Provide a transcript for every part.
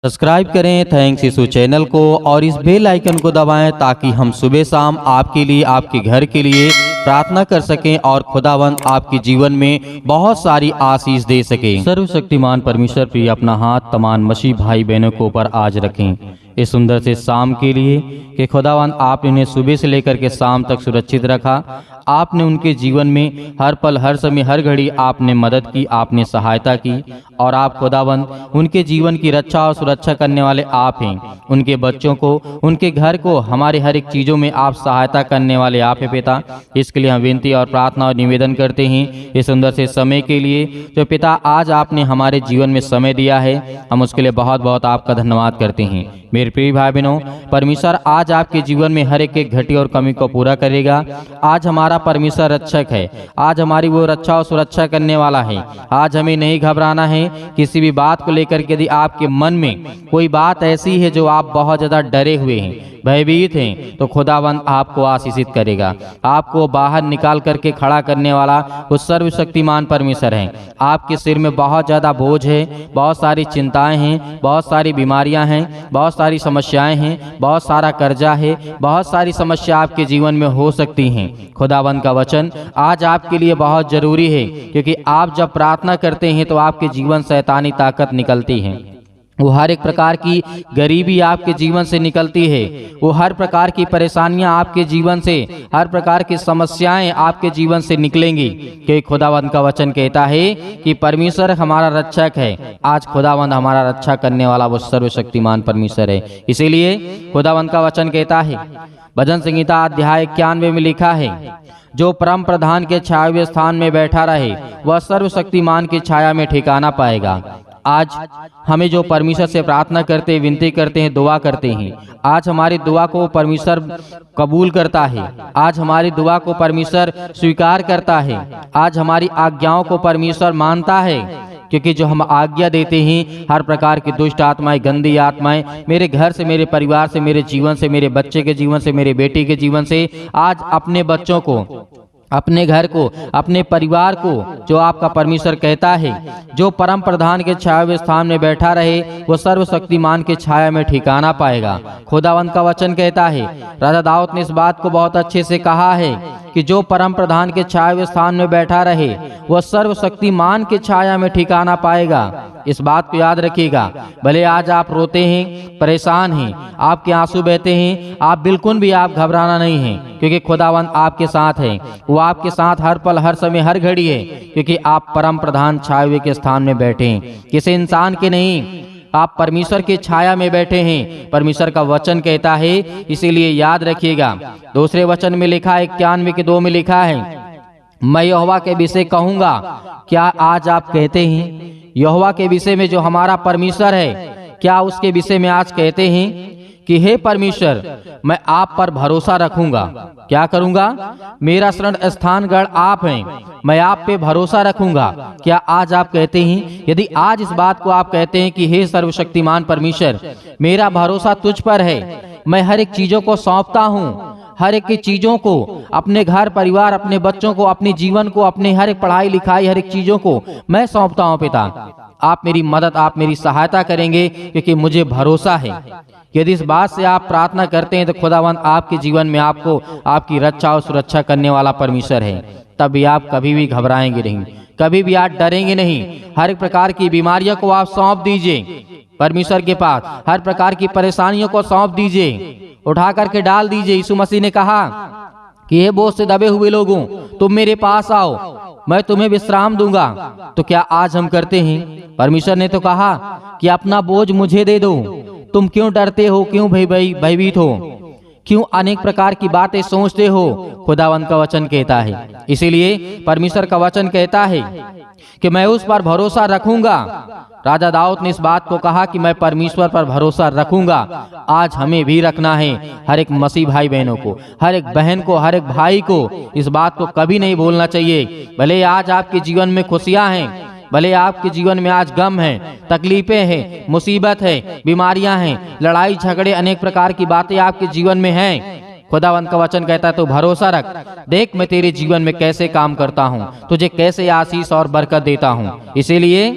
Subscribe करें thanks यीशु channel को और इस बेल आइकन को दबाएं ताकि हम सुबह शाम आपके लिए आपके घर के लिए प्रार्थना कर सकें और खुदावंद आपके जीवन में बहुत सारी आशीष दे सके। सर्वशक्तिमान परमेश्वर प्रिय अपना हाथ तमाम मसीह भाई बहनों के ऊपर आज रखें इस सुंदर से शाम के लिए कि खुदावंद आपने उन्हें सुबह से लेकर के शाम तक सुरक्षित रखा। आपने उनके जीवन में हर पल हर समय हर घड़ी आपने मदद की, आपने सहायता की और आप खुदावंद उनके जीवन की रक्षा और सुरक्षा करने वाले आप हैं। उनके बच्चों को, उनके घर को, हमारे हर एक चीज़ों में आप सहायता करने वाले आप हैं पिता। इसके लिए हम विनती और प्रार्थना और निवेदन करते हैं इस सुंदर से समय के लिए जो पिता आज आपने हमारे जीवन में समय दिया है, हम उसके लिए बहुत बहुत आपका धन्यवाद करते हैं। मेरे प्रिय भाई बहनों, परमेश्वर आज आपके जीवन में हर एक घटी और कमी को पूरा करेगा। आज हमारा परमेश्वर रक्षक है, आज हमारी वो रक्षा और सुरक्षा करने वाला है। आज हमें नहीं घबराना है किसी भी बात को लेकर के। यदि आपके मन में कोई बात ऐसी है जो आप बहुत ज़्यादा डरे हुए हैं, भयभीत हैं, तो खुदावंद आपको आशीषित करेगा। आपको बाहर निकाल करके खड़ा करने वाला वो सर्वशक्तिमान परमेश्वर है। आपके सिर में बहुत ज़्यादा बोझ है, बहुत सारी चिंताएं हैं, बहुत सारी बीमारियां हैं, बहुत सारी समस्याएं हैं, बहुत सारा कर्जा है, बहुत सारी समस्या आपके जीवन में हो सकती हैं। खुदावंद का वचन आज आपके लिए बहुत जरूरी है, क्योंकि आप जब प्रार्थना करते हैं तो आपके जीवन से शैतानी ताकत निकलती है। वो हर एक प्रकार की गरीबी आपके जीवन से निकलती है, वो हर प्रकार की परेशानियां आपके जीवन से, हर प्रकार की समस्याएं आपके जीवन से निकलेंगी, क्योंकि खुदावंद का वचन कहता है कि परमेश्वर हमारा रक्षक है। आज खुदावंद हमारा रक्षा करने वाला वो सर्वशक्तिमान परमेश्वर है। इसीलिए खुदावंद का वचन कहता है, भजन संहिता अध्याय 91 में लिखा है, जो परम प्रधान के छाया स्थान में बैठा रहे वह सर्वशक्तिमान की छाया में ठिकाना पाएगा। आज हमें जो परमेश्वर से प्रार्थना करते हैं, विनती करते हैं, दुआ करते हैं, आज हमारी दुआ को परमेश्वर कबूल करता है। आज हमारी दुआ को परमेश्वर स्वीकार करता है। आज हमारी आज्ञाओं को परमेश्वर मानता है, क्योंकि जो हम आज्ञा देते हैं हर प्रकार की दुष्ट आत्माएं, गंदी आत्माएं मेरे घर से, मेरे परिवार से, मेरे जीवन से, मेरे बच्चे के जीवन से, मेरे बेटी के जीवन से, आज अपने बच्चों को, अपने घर को, अपने परिवार को, जो आपका परमेश्वर कहता है, जो परम प्रधान के छाया स्थान में बैठा रहे वो सर्वशक्तिमान के छाया में ठिकाना पाएगा। खुदावंद का वचन कहता है, राजा दाऊद ने इस बात को बहुत अच्छे से कहा है कि जो परम प्रधान के छाया स्थान में बैठा रहे वह सर्वशक्तिमान के छाया में ठिकाना पाएगा। इस बात को याद रखिएगा। भले आज आप रोते हैं, परेशान हैं, आपके आंसू बहते हैं, आप बिल्कुल भी आप घबराना नहीं है, क्योंकि खुदावंद आपके साथ है। वो आपके साथ हर पल हर समय हर घड़ी है, क्योंकि आप परम प्रधान छाया के स्थान में बैठे हैं, किसी इंसान के नहीं। आप परमेश्वर की छाया में बैठे हैं, परमेश्वर का वचन कहता है। इसीलिए याद रखिएगा। दूसरे वचन में लिखा है, 91 के 2 में लिखा है, मैं यहोवा के विषय कहूंगा। क्या आज आप कहते हैं यहोवा के विषय में, जो हमारा परमेश्वर है, क्या उसके विषय में आज कहते हैं कि हे परमेश्वर, मैं आप पर भरोसा रखूंगा। क्या करूंगा? मेरा शरण स्थान गढ़ आप हैं, मैं आप पे भरोसा रखूंगा। क्या आज आप कहते हैं? यदि आज इस बात को आप कहते हैं कि हे सर्वशक्तिमान परमेश्वर, मेरा भरोसा तुझ पर है, मैं हर एक चीजों को सौंपता हूँ, हर एक चीजों को, अपने घर परिवार, अपने बच्चों को, अपने जीवन को, अपने हर एक पढ़ाई लिखाई, हर एक चीजों को मैं सौंपता हूँ पिता। आप मेरी मदद, आप मेरी सहायता करेंगे, क्योंकि मुझे भरोसा है। यदि इस बात से आप प्रार्थना करते हैं तो खुदावंद आपके जीवन में आपको, आपकी रक्षा और सुरक्षा करने वाला परमेश्वर है। तभी आप कभी भी घबराएंगे नहीं, कभी भी आप डरेंगे नहीं। हर एक प्रकार की बीमारियों को आप सौंप दीजिए परमेश्वर के पास, हर प्रकार की परेशानियों को सौंप दीजिए, उठा करके डाल दीजिए। यीशु मसीह ने कहा कि हे बोझ से दबे हुए लोगों, तुम मेरे पास आओ, मैं तुम्हें विश्राम दूंगा। तो क्या आज हम करते हैं? परमेश्वर ने तो कहा कि अपना बोझ मुझे दे दो। तुम क्यों डरते हो, क्यों भयभीत हो, क्यों अनेक प्रकार की बातें सोचते हो? खुदावंद का वचन कहता है। इसीलिए परमेश्वर का वचन कहता है कि मैं उस पर भरोसा रखूंगा। राजा दाऊद ने इस बात को कहा कि मैं परमेश्वर पर भरोसा रखूंगा। आज हमें भी रखना है। हर एक मसीह भाई बहनों को, हर एक बहन को, हर एक भाई को इस बात को कभी नहीं भूलना चाहिए। भले आज आपके जीवन में खुशियां हैं, भले आपके जीवन में आज गम है, तकलीफें हैं, मुसीबत है, बीमारियां हैं, लड़ाई झगड़े, अनेक प्रकार की बातें आपके जीवन में हैं, खुदावंद का वचन कहता है तो भरोसा रख। देख मैं तेरे जीवन में कैसे काम करता हूँ, तुझे कैसे आशीष और बरकत देता हूँ। इसीलिए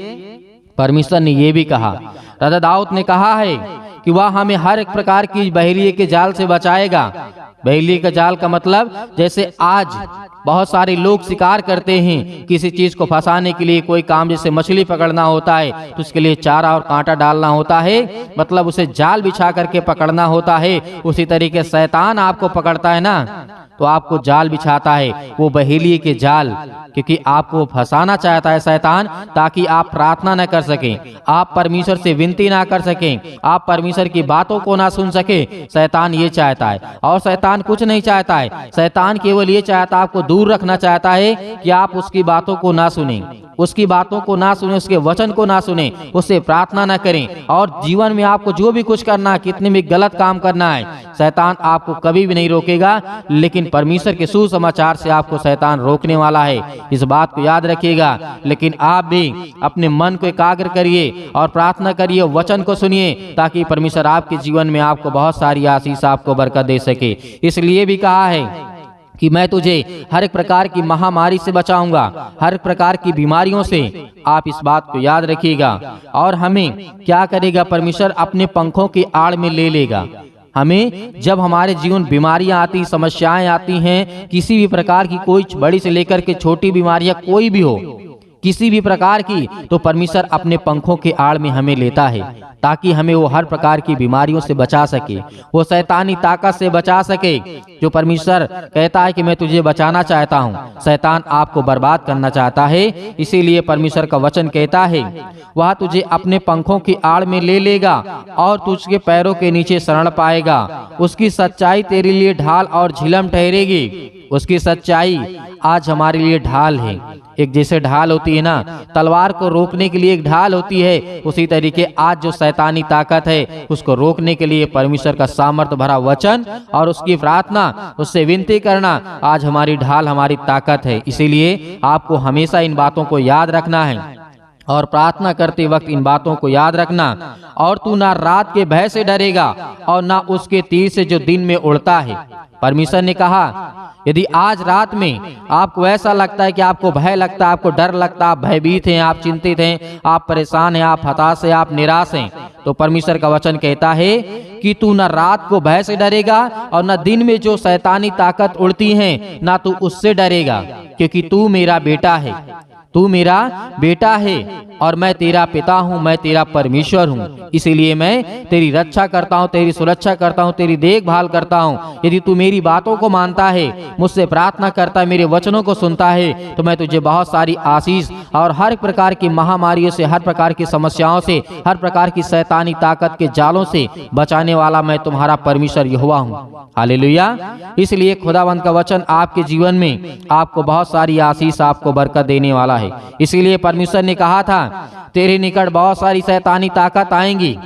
परमेश्वर ने ये भी कहा, राजा दाऊद ने कहा है कि वह हमें हर एक प्रकार की बहेलिये के जाल से बचाएगा। बहेलिये का जाल का मतलब जैसे आज बहुत सारे लोग शिकार करते हैं, किसी चीज को फंसाने के लिए कोई काम, जैसे मछली पकड़ना होता है तो उसके लिए चारा और कांटा डालना होता है, मतलब उसे जाल बिछा करके पकड़ना होता है। उसी तरीके शैतान आपको पकड़ता है ना, तो आपको जाल बिछाता है, वो बहेलिये के जाल, क्योंकि आपको फंसाना चाहता है शैतान, ताकि आप प्रार्थना न कर सकें, आप परमेश्वर से विनती ना कर सकें, आप परमेश्वर की बातों को ना सुन सके। शैतान ये चाहता है, और शैतान कुछ नहीं चाहता है, शैतान केवल ये चाहता है, आपको दूर रखना चाहता है कि आप उसकी बातों को ना सुने, उसकी बातों को ना सुने, उसके वचन को ना सुने, उससे प्रार्थना ना करें, और जीवन में आपको जो भी कुछ करना है, कितने भी गलत काम करना है, शैतान आपको कभी भी नहीं रोकेगा। लेकिन परमेश्वर के सुसमाचार से आपको शैतान रोकने वाला है, इस बात को याद रखिएगा। लेकिन आप भी अपने मन को एकाग्र करिए और प्रार्थना करिए, वचन को सुनिए, ताकि परमेश्वर आपके जीवन में आपको बहुत सारी आशीष, आपको बरकत दे सके। इसलिए भी कहा है कि मैं तुझे हर एक प्रकार की महामारी से बचाऊंगा, हर एक प्रकार की बीमारियों से। आप इस बात को याद रखिएगा। और हमें क्या करेगा परमेश्वर? अपने पंखों की आड़ में ले लेगा। हमें जब हमारे जीवन बीमारियां आती, समस्याएं आती हैं, किसी भी प्रकार की, कोई बड़ी से लेकर के छोटी बीमारियां कोई भी हो, किसी भी प्रकार की, तो परमेश्वर अपने पंखों के आड़ में हमें लेता है, ताकि हमें वो हर प्रकार की बीमारियों से बचा सके, वो शैतानी ताकत से बचा सके। जो परमेश्वर कहता है कि मैं तुझे बचाना चाहता हूँ, शैतान आपको बर्बाद करना चाहता है। इसीलिए परमेश्वर का वचन कहता है वह तुझे अपने पंखों की आड़ में ले लेगा और तुझके पैरों के नीचे शरण पाएगा। उसकी सच्चाई तेरे लिए ढाल और झिलम ठहरेगी। उसकी सच्चाई आज हमारे लिए ढाल है। एक जैसे ढाल होती है ना, तलवार को रोकने के लिए एक ढाल होती है, उसी तरीके आज जो शैतानी ताकत है उसको रोकने के लिए परमेश्वर का सामर्थ भरा वचन और उसकी प्रार्थना, उससे विनती करना आज हमारी ढाल, हमारी ताकत है। इसीलिए आपको हमेशा इन बातों को याद रखना है और प्रार्थना करते वक्त इन बातों को याद रखना। और तू ना रात के भय से डरेगा और ना उसके तीर से जो दिन में उड़ता है। परमेश्वर ने कहा यदि आज रात में आपको ऐसा लगता है कि आपको भय लगता है, आपको डर लगता है, आप भयभीत हैं, आप चिंतित हैं, आप परेशान हैं, आप हताश हैं, आप निराश हैं, तो परमेश्वर का वचन कहता है कि तू न रात को भय से डरेगा और न दिन में जो शैतानी ताकत उड़ती है ना तू उससे डरेगा, क्योंकि तू मेरा बेटा है, तू मेरा बेटा है और मैं तेरा पिता हूँ, मैं तेरा परमेश्वर हूँ। इसीलिए मैं तेरी रक्षा करता हूँ, तेरी सुरक्षा करता हूँ, तेरी देखभाल करता हूँ। यदि तू मेरी बातों को मानता है, मुझसे प्रार्थना करता है, मेरे वचनों को सुनता है, तो मैं तुझे बहुत सारी आशीष और हर प्रकार की महामारियों से, हर प्रकार की समस्याओं से, हर प्रकार की शैतानी ताकत के जालों से बचाने वाला मैं तुम्हारा परमेश्वर यहोवा हूँ। हालेलुया। इसलिए खुदावंद का वचन आपके जीवन में आपको बहुत सारी आशीष, आपको बरकत देने वाला है। इसीलिए परमेश्वर ने कहा था तेरे निकट बहुत सारी शैतानी ताकत आएंगी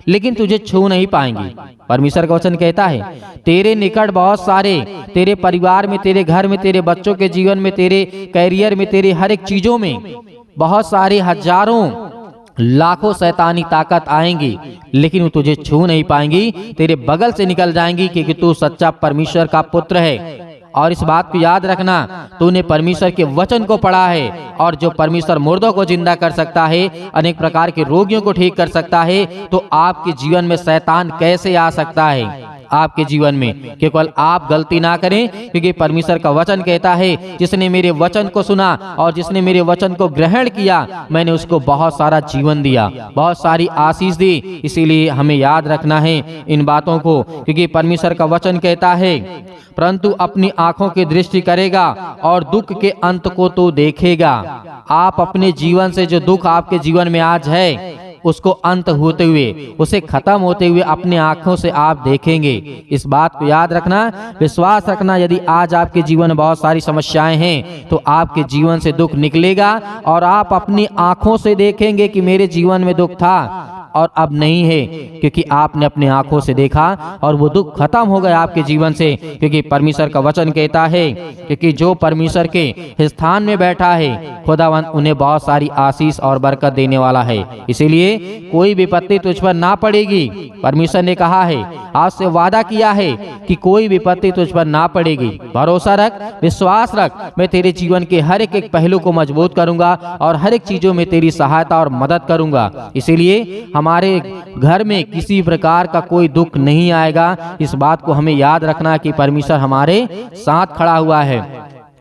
लेकिन तुझे छू नहीं पाएंगी। परमेश्वर का वचन कहता है तेरे निकट बहुत सारे, तेरे परिवार में, तेरे घर में, तेरे बच्चों के जीवन में, तेरे कैरियर में, तेरे हर एक चीजों में बहुत सारे हजारों लाखों शैतानी ताकत आएंगी लेकिन वो तुझे छू नहीं पाएंगी, तेरे बगल से निकल जाएंगी, क्योंकि तू सच्चा परमेश्वर का पुत्र है। और इस बात को याद रखना, तूने परमेश्वर के वचन को पढ़ा है, और जो परमेश्वर मुर्दों को जिंदा कर सकता है, अनेक प्रकार के रोगियों को ठीक कर सकता है, तो आपके जीवन में शैतान कैसे आ सकता है आपके जीवन में? केवल आप गलती ना करें, क्योंकि परमेश्वर का वचन कहता है जिसने मेरे वचन को सुना और जिसने मेरे वचन को ग्रहण किया, मैंने उसको बहुत सारा जीवन दिया, बहुत सारी आशीष दी। इसीलिए हमें याद रखना है इन बातों को, क्योंकि परमेश्वर का वचन कहता है परंतु अपनी आंखों की दृष्टि करेगा और दुख के अंत को तो देखेगा। आप अपने जीवन से जो दुख आपके जीवन में आज है उसको अंत होते हुए, उसे खत्म होते हुए अपने आंखों से आप देखेंगे। इस बात को याद रखना, विश्वास रखना। यदि आज आपके जीवन में बहुत सारी समस्याएं हैं तो आपके जीवन से दुख निकलेगा और आप अपनी आंखों से देखेंगे कि मेरे जीवन में दुख था और अब नहीं है, क्योंकि आपने अपने आंखों से देखा और वो दुख खत्म हो गया आपके जीवन से। क्योंकि परमेश्वर का वचन कहता है क्योंकि जो परमेश्वर के स्थान में बैठा है खुदावंद उन्हें बहुत सारी आशीष और बरकत देने वाला है। इसीलिए कोई विपत्ति तुझ पर ना पड़ेगी। परमेश्वर ने कहा है, आज से वादा किया है कि कोई विपत्ति तुझ पर ना पड़ेगी। भरोसा रख, विश्वास रख, मैं तेरे जीवन के हर एक पहलू को मजबूत करूंगा और हर एक चीजों में तेरी सहायता और मदद करूंगा। इसीलिए हम हमारे घर में किसी प्रकार का कोई दुख नहीं आएगा। इस बात को हमें याद रखना कि परमेश्वर हमारे साथ खड़ा हुआ है।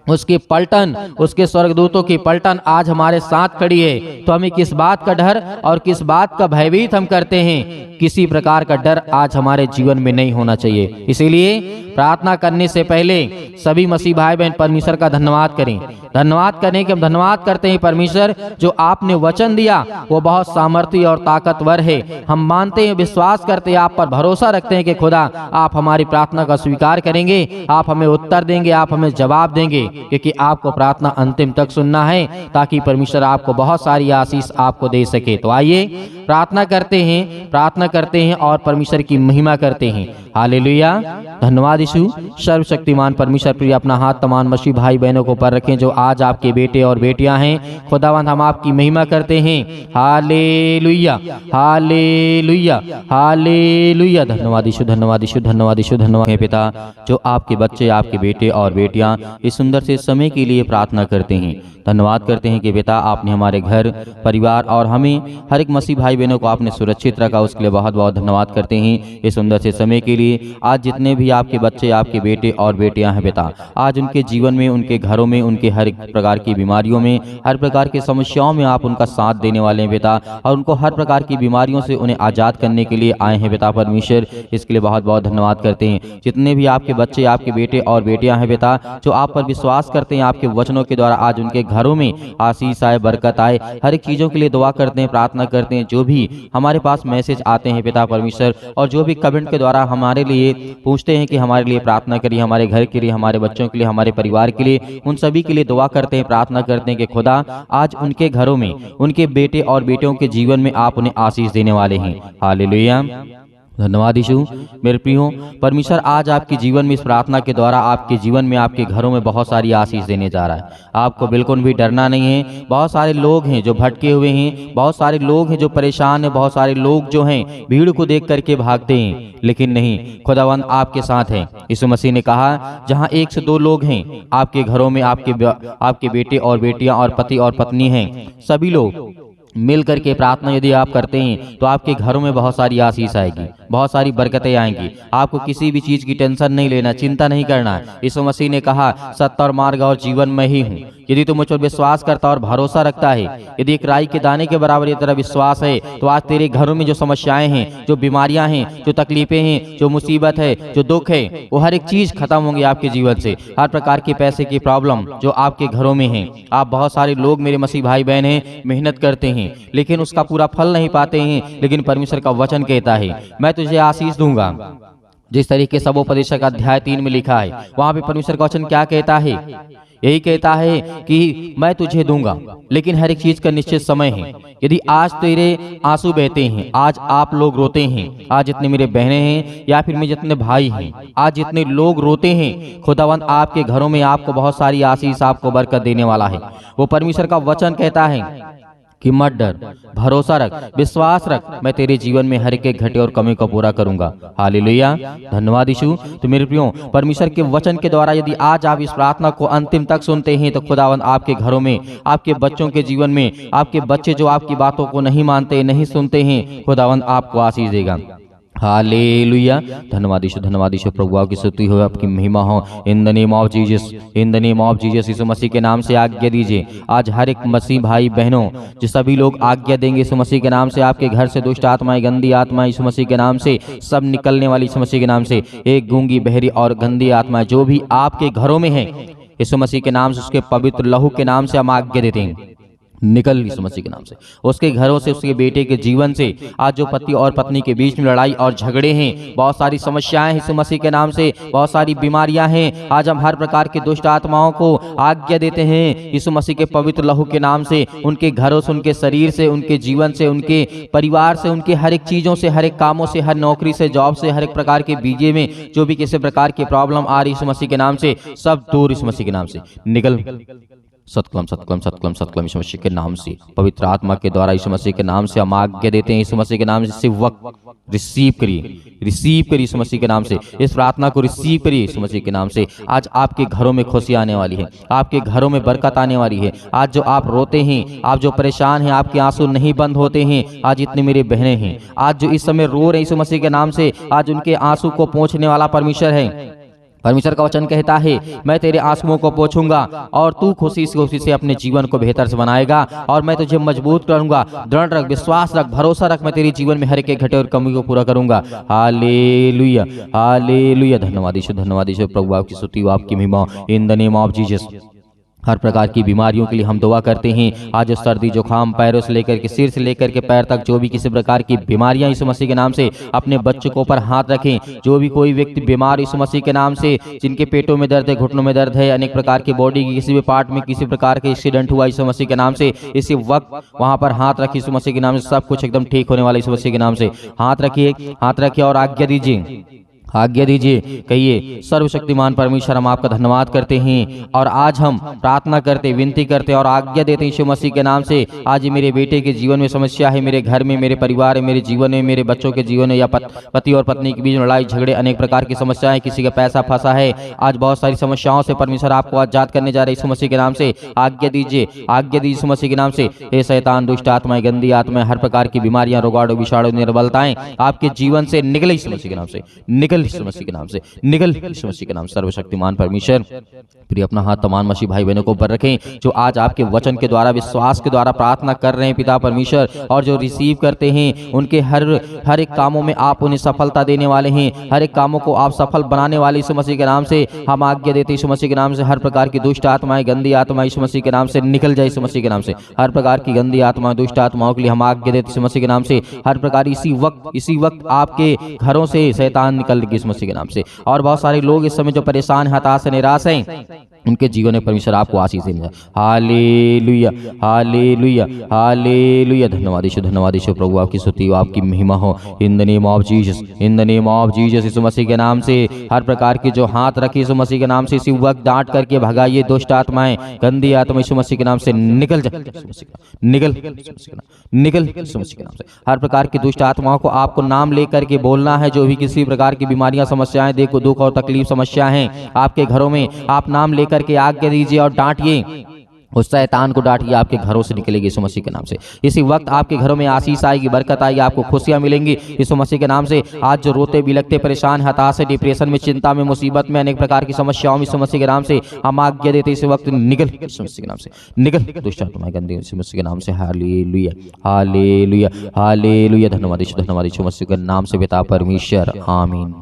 उसकी पलटन, उसके स्वर्गदूतों की पलटन आज हमारे साथ खड़ी है। तो हमें किस बात का डर और किस बात का भयभीत हम करते हैं? किसी प्रकार का डर आज हमारे जीवन में नहीं होना चाहिए। इसीलिए प्रार्थना करने से पहले सभी मसीह भाई बहन परमेश्वर का धन्यवाद करें। धन्यवाद करने के हम धन्यवाद करते हैं परमेश्वर, जो आपने वचन दिया वो बहुत सामर्थी और ताकतवर है। हम मानते हैं, विश्वास करते हैं, आप पर भरोसा रखते हैं कि खुदा आप हमारी प्रार्थना का स्वीकार करेंगे, आप हमें उत्तर देंगे, आप हमें जवाब देंगे, क्योंकि आपको प्रार्थना अंतिम तक सुनना है ताकि परमेश्वर आपको बहुत सारी आशीष आपको दे सके। तो आइए प्रार्थना करते हैं और परमेश्वर की महिमा करते हैं। हालेलुया। धन्यवाद यीशु। सर्वशक्तिमान परमेश्वर प्रिय अपना हाथ तमाम मसीह भाई बहनों को पर रखें जो आज आपके बेटे और बेटियां हैं। खुदावंद हम आपकी महिमा करते हैं। हालेलुया, हालेलुया, हालेलुया। धन्यवाद यीशु, धन्यवाद यीशु, धन्यवाद यीशु, धन्यवाद है पिता, जो आपके बच्चे, आपके बेटे और बेटियां इस सुंदर से समय के लिए प्रार्थना करते हैं। धन्यवाद करते हैं कि बेटा आपने हमारे घर परिवार और हमें हर एक मसीह भाई बहनों को आपने सुरक्षित रखा, उसके लिए बहुत बहुत धन्यवाद करते हैं। इस सुंदर से समय के लिए आज जितने भी आपके बच्चे, आपके बेटे और बेटियां हैं बेटा, आज उनके जीवन में, उनके घरों में, उनके हर एक प्रकार की बीमारियों में, हर प्रकार की समस्याओं में आप उनका साथ देने वाले हैं बेटा, और उनको हर प्रकार की बीमारियों से उन्हें आज़ाद करने के लिए आए हैं बेटा परमेश्वर। इसके लिए बहुत बहुत धन्यवाद करते हैं। जितने भी आपके बच्चे, आपके बेटे और बेटियां हैं बेटा, जो आप पर विश्वास करते हैं, आपके वचनों के द्वारा आज उनके घरों में आशीष आए, बरकत आए, हर एक चीज़ों के लिए दुआ करते हैं, प्रार्थना करते हैं। जो भी हमारे पास मैसेज आते हैं पिता परमेश्वर, और जो भी कमेंट के द्वारा हमारे लिए पूछते हैं कि हमारे लिए प्रार्थना करिए, हमारे घर के लिए, हमारे बच्चों के लिए, हमारे परिवार के लिए, उन सभी के लिए दुआ करते हैं, प्रार्थना करते हैं कि खुदा आज उनके घरों में, उनके बेटे और बेटियों के जीवन में आप उन्हें आशीष देने वाले हैं। हालेलुया। धन्यवाद यीशु। मेरे प्रियो परमेश्वर आज आपके जीवन में इस प्रार्थना के द्वारा आपके जीवन में, आपके घरों में बहुत सारी आशीष देने जा रहा है। आपको बिल्कुल भी डरना नहीं है। बहुत सारे लोग हैं जो भटके हुए हैं, बहुत सारे लोग हैं जो परेशान हैं, बहुत सारे लोग जो हैं भीड़ को देख करके भागते हैं, लेकिन नहीं, खुदावंद आपके साथ है। यीशु मसीह ने कहा जहाँ 1 से 2 लोग हैं आपके घरों में, आपके बेटे और बेटियां और पति और पत्नी हैं, सभी लोग मिल करके प्रार्थना यदि आप करते हैं तो आपके घरों में बहुत सारी आशीष आएगी, बहुत सारी बरकतें आएंगी। आपको किसी भी चीज की टेंशन नहीं लेना, चिंता नहीं करना। यीशु मसीह ने कहा सत्य और मार्ग और जीवन में ही हूँ। यदि तू मुझ पर विश्वास करता और भरोसा रखता है, यदि एक राई के दाने के बराबर ये तेरा विश्वास है, तो आज तेरे घरों में जो समस्याएं हैं, जो बीमारियां हैं, जो तकलीफें हैं, जो मुसीबत है, जो दुख है, वो हर एक चीज खत्म होंगी आपके जीवन से। हर प्रकार की पैसे की प्रॉब्लम जो आपके घरों में है, आप बहुत सारे लोग मेरे मसीह भाई बहन हैं, मेहनत करते हैं लेकिन उसका पूरा फल नहीं पाते हैं, लेकिन परमेश्वर का वचन कहता है मैं तुझे आशीष दूंगा। जिस तरीके से उपदेशक अध्याय 3 में लिखा है, वहां पे परमेश्वर का वचन क्या कहता है? यही कहता है कि मैं तुझे दूंगा, लेकिन हर एक चीज का निश्चित समय है। यदि आज तेरे आंसू बहते हैं, आज आप लोग रोते हैं, आज जितने मेरे बहनें हैं या फिर मेरे जितने भाई हैं, आज जितने लोग रोते हैं, खुदावंद आपके घरों में आपको बहुत सारी आशीष, आपको बरकत देने वाला है। वो परमेश्वर का वचन कहता है कि मत डर, भरोसा रख, विश्वास रख, मैं तेरे जीवन में हर एक घटे और कमी को पूरा करूंगा। हालेलुया। धन्यवाद यीशु। तो मेरे प्रियो परमेश्वर के वचन के द्वारा यदि आज आप इस प्रार्थना को अंतिम तक सुनते हैं तो खुदावंद आपके घरों में, आपके बच्चों के जीवन में, आपके बच्चे जो आपकी बातों को नहीं मानते, नहीं सुनते हैं, खुदावंद आपको आशीष देगा। हालेलुया। धन्यवाद यीशु, धन्यवाद यीशु। प्रभु की स्तुति हो, आपकी महिमा हो। In the name of Jesus, in the name of Jesus. यीशु मसीह के नाम से आज्ञा दीजिए। आज हर एक मसीह भाई बहनों जो सभी लोग आज्ञा देंगे यीशु मसीह के नाम से, आपके घर से दुष्ट आत्माएं, गंदी आत्माएं यीशु मसीह के नाम से सब निकलने वाली यीशु मसीह के नाम से। एक गूंगी, बहरी और गंदी आत्माएं जो भी आपके घरों में है यीशु मसीह के नाम से, उसके पवित्र लहू के नाम से हम आज्ञा देते हैं, निकल यीशु मसीह के नाम से, उसके घरों से, उसके बेटे के जीवन से। आज जो पति और पत्नी के बीच में लड़ाई और झगड़े हैं, बहुत सारी समस्याएं यीशु मसीह के नाम से, बहुत सारी बीमारियां हैं, आज हम हर प्रकार की दुष्ट आत्माओं को आज्ञा देते हैं यीशु मसीह के पवित्र लहू के नाम से। उनके घरों से, उनके शरीर से, उनके जीवन से, उनके परिवार से, उनके हर एक चीजों से, हर एक कामों से, हर नौकरी से, जॉब से, हर एक प्रकार के बीजे में जो भी किसी प्रकार की प्रॉब्लम आ रही यीशु मसीह के नाम से, सब दूर यीशु मसीह के नाम से निकल। सतकलम सतकलम सतकलम सतकलम यीशु मसीह के नाम से, पवित्र आत्मा के द्वारा यीशु मसीह के नाम से हम आज्ञा देते हैं यीशु मसीह के नाम से। इसी वक्त रिसीव करिए यीशु मसीह के नाम से। इस प्रार्थना को रिसीव करिए यीशु मसीह के नाम से। आज आपके घरों में खुशी आने वाली है, आपके घरों में बरकत आने वाली है। आज जो आप रोते हैं, आप जो परेशान हैं, आपके आंसू नहीं बंद होते हैं। आज इतनी मेरी बहनें हैं आज जो इस समय रो रहे यीशु मसीह के नाम से, आज उनके आंसू को पोंछने वाला परमेश्वर है। परमेश्वर का वचन कहता है मैं तेरे आंसुओं को पोंछूंगा और तू खुशी से अपने जीवन को बेहतर से बनाएगा और मैं तुझे मजबूत करूंगा। दृढ़ रख, विश्वास रख, भरोसा रख, मैं तेरे जीवन में हर एक घटे और कमी को पूरा करूंगा। हालेलुया हालेलुया। धन्यवाद यीशु, धन्यवाद यीशु। प्रभु आपकी स्तुति हो, आपकी महिमा in the name of Jesus. हर प्रकार की बीमारियों के लिए हम दुआ करते हैं। आज सर्दी जुकाम, पैरों से लेकर के सिर से लेकर के पैर तक जो भी किसी प्रकार की बीमारियां यीशु मसीह के नाम से अपने बच्चों के ऊपर हाथ रखें। जो भी कोई व्यक्ति बीमार यीशु मसीह के नाम से, जिनके पेटों में दर्द है, घुटनों में दर्द है, अनेक प्रकार की बॉडी की किसी भी पार्ट में किसी प्रकार के एक्सीडेंट हुआ यीशु मसीह के नाम से, इसी वक्त वहां पर हाथ रखिए यीशु मसीह के नाम से। सब कुछ एकदम ठीक होने वाला यीशु मसीह के नाम से। हाथ रखिए और आज्ञा दीजिए, आज्ञा दीजिए। कहिए सर्वशक्तिमान परमेश्वर हम आपका धन्यवाद करते हैं और आज हम प्रार्थना करते, विनती करते और आज्ञा देते हैं यीशु मसीह के नाम से। आज मेरे बेटे के जीवन में समस्या है, मेरे घर में, मेरे परिवार में, मेरे जीवन में, मेरे बच्चों के जीवन में, या पति और पत्नी के बीच लड़ाई झगड़े, अनेक प्रकार की समस्याएं, किसी का पैसा फंसा है। आज बहुत सारी समस्याओं से परमेश्वर आपको आजाद करने जा रहे यीशु मसीह के नाम से। आज्ञा दीजिए यीशु मसीह के नाम से। हे शैतान, दुष्ट आत्माएं, गंदी आत्माएं, हर प्रकार की बीमारियां, रोगाणु, विषाणु, निर्बलताएं आपके जीवन से निकले यीशु मसीह के नाम से। निकल यीशु मसीह के नाम से, निकल यीशु मसीह के नाम। सर्वशक्तिमान परमेश्वर प्रिय अपना हाथ तमाम मसीह भाई बहनों को ऊपर रखें जो आज आपके वचन के द्वारा, विश्वास के द्वारा प्रार्थना कर रहे हैं पिता परमेश्वर, और जो रिसीव करते हैं उनके हर एक कामों में आप उन्हें सफलता देने वाले हैं। हर एक कामों को आप सफल बनाने वाले यीशु मसीह के नाम से हम आज्ञा देते यीशु मसीह के नाम से। हर प्रकार की दुष्ट आत्माएं, गंदी आत्माएं यीशु मसीह के नाम से निकल जाए यीशु मसीह के नाम से। हर प्रकार की गंदी आत्माएं, दुष्ट आत्माओं के लिए हम आज्ञा देते यीशु मसीह के नाम से। हर प्रकार इसी वक्त आपके घरों से शैतान निकल गए यीशु मसीह के नाम से। और बहुत सारे लोग इस समय जो परेशान, हताश, निराश हैं, उनके जीवन में परमेश्वर आपको आशीष देंगे। हालेलुया हालेलुया हालेलुया। धन्यवाद यीशु। प्रभु आपकी स्तुति हो, आपकी महिमा हो in the name of Jesus, in the name of Jesus. यीशु मसीह के नाम से हर प्रकार की जो हाथ रखी यीशु मसीह के नाम से, इसी वक्त डांट करके भगाइए दुष्ट आत्माएं, गंदी आत्मा यीशु मसीह के नाम से निकल जाए, निकल यीशु मसीह के नाम से। हर प्रकार की दुष्ट आत्माओं को आपको नाम लेकर के बोलना है। जो भी किसी प्रकार की बीमारियां, समस्याएं, देखो दुख और तकलीफ, समस्या हैं आपके घरों में, आप नाम लेकर के आज्ञा दीजिए और डांटिए उस शैतान को। डांटिए, आपके घरों से निकलेगी यीशु मसीह के नाम से। इसी वक्त आपके घरों में आशीष आएगी, बरकत आएगी, आपको खुशियां मिलेंगी यीशु मसीह के नाम से। आज जो रोते, बिलखते, परेशान, हताश, डिप्रेशन में, चिंता में, मुसीबत में, अनेक प्रकार की समस्याओं में यीशु मसीह के नाम से हम आज्ञा देते इस वक्त निकल यीशु मसीह के नाम से, निकल दुष्ट आत्माएं, गंदी यीशु मसीह के नाम से। हालेलुया हालेलुया हालेलुया। धन्यवाद यीशु मसीह के नाम से पिता परमेश्वर, आमीन।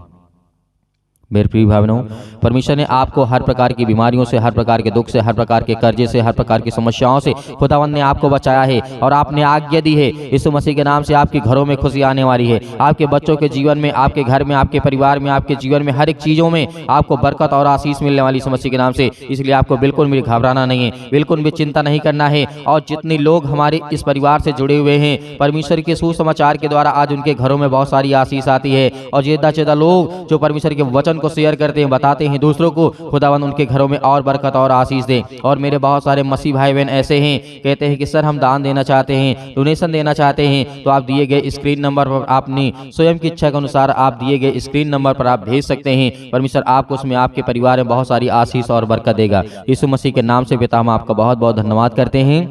मेरे प्रिय भाई बहनों, परमेश्वर ने आपको हर प्रकार की बीमारियों से, हर प्रकार के दुख से, हर प्रकार के कर्जे से, हर प्रकार की समस्याओं से खुदावंद ने आपको बचाया है और आपने आज्ञा दी है यीशु मसीह के नाम से। आपके घरों में खुशी आने वाली है, आपके बच्चों के जीवन में, आपके घर में, आपके परिवार में, आपके जीवन में, हर एक चीजों में आपको बरकत और आशीष मिलने वाली यीशु मसीह के नाम से। इसलिए आपको बिल्कुल भी घबराना नहीं है, बिल्कुल भी चिंता नहीं करना है। और जितने लोग हमारे इस परिवार से जुड़े हुए हैं, परमेश्वर के सुसमाचार के द्वारा आज उनके घरों में बहुत सारी आशीष आती है। और ज्यादा से ज्यादा लोग जो परमेश्वर के वचन को शेयर करते हैं, बताते हैं दूसरों को, खुदावंद उनके घरों में और बरकत और आशीष दे। और मेरे बहुत सारे मसीह भाई बहन ऐसे हैं, कहते हैं कि सर हम दान देना चाहते हैं, डोनेशन देना चाहते हैं, तो आप दिए गए स्क्रीन नंबर पर अपनी स्वयं की इच्छा के अनुसार आप दिए गए स्क्रीन नंबर पर आप भेज सकते हैं। परमेश्वर आपको उसमें, आपके परिवार में बहुत सारी आशीष और बरकत देगा। यीशु मसीह के नाम से पिता हम आपका बहुत बहुत धन्यवाद करते हैं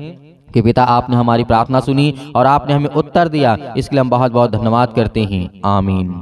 कि पिता आपने हमारी प्रार्थना सुनी और आपने हमें उत्तर दिया। इसके लिए हम बहुत बहुत धन्यवाद करते हैं। आमीन।